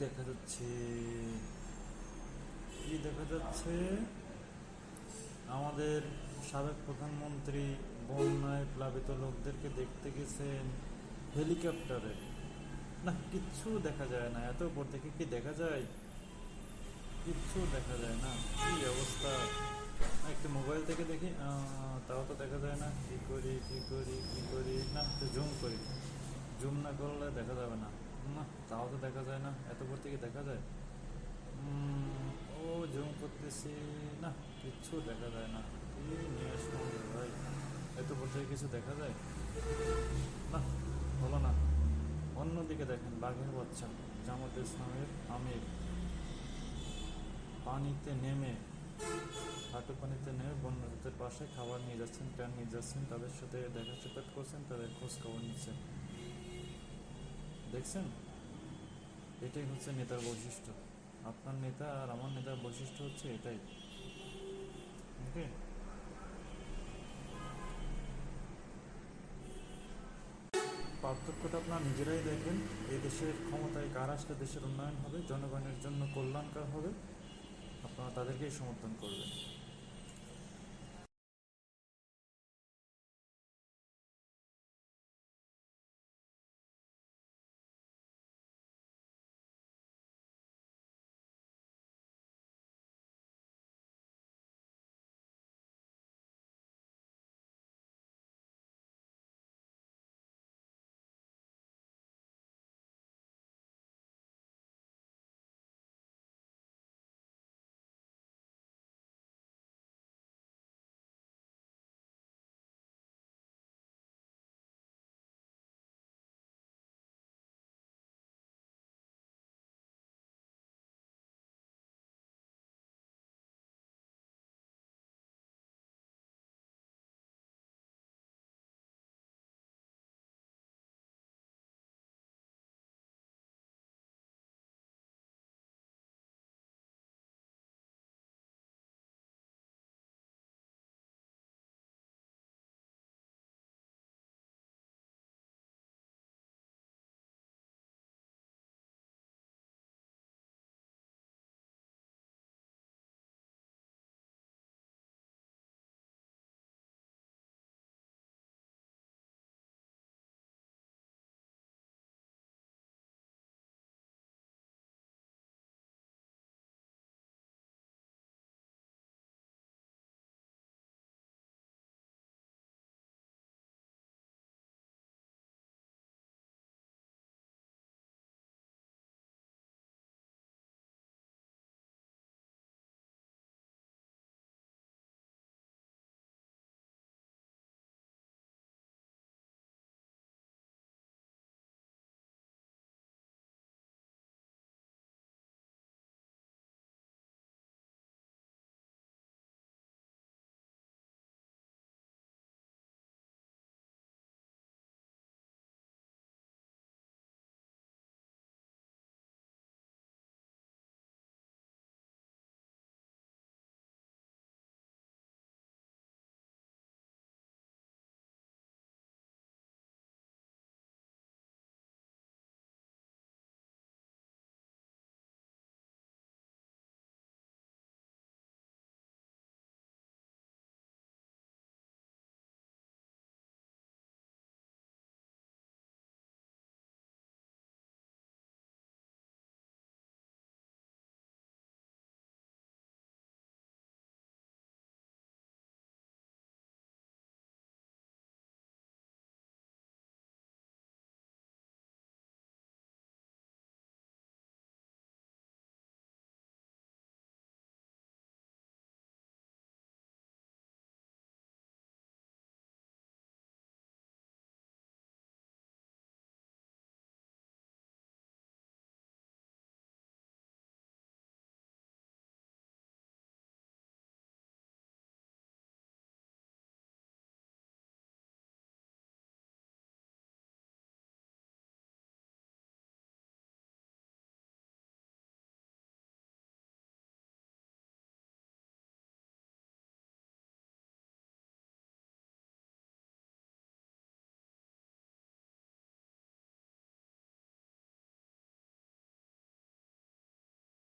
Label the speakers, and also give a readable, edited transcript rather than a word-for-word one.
Speaker 1: দেখা যাচ্ছে? কি দেখা যাচ্ছে? আমাদের সাবেক প্রধানমন্ত্রী বন্যায় প্লাবিত লোকদেরকে দেখতে গেছেন হেলিকপ্টারে। না, কিচ্ছু দেখা যায় না, এত উপর থেকে কি দেখা যায়? কিচ্ছু দেখা যায় না, কি অবস্থা! একটু মোবাইল থেকে দেখি, তাও তো দেখা যায় না। কি করি কি করি কি করি, না একটু জুম করি। জুম না করলে দেখা যাবে না। না, তাও তো দেখা যায় না, এত উপর থেকে দেখা যায়? ও জুম করতেছি, না কিচ্ছু দেখা যায় না। কি নিয়ে আসলাম রে ভাই, এত উপর থেকে কিছু দেখা যায়? না, হলো না। অন্যদিকে দেখেন, বাঘের বাচ্চা জামাত ইসলামের আমির পানিতে নেমে, হাঁটু পানিতে নেমে বন্যদের পাশে খাবার নিয়ে যাচ্ছেন, ত্রাণ নিয়ে যাচ্ছেন, তাদের সাথে দেখা সাক্ষাৎ করছেন, তাদের খোঁজ খবর নিচ্ছেন। দেখছেন? এটাই হচ্ছে নেতার বৈশিষ্ট্য। আপনার নেতা আর আমার নেতার বৈশিষ্ট্য হচ্ছে এটাই। ওকে, পার্থক্যটা আপনারা নিজেরাই দেখেন। এই দেশের ক্ষমতায় কার আসলে দেশের উন্নয়ন হবে, জনগণের জন্য কল্যাণকর হবে, আপনারা তাদেরকেই সমর্থন করবেন।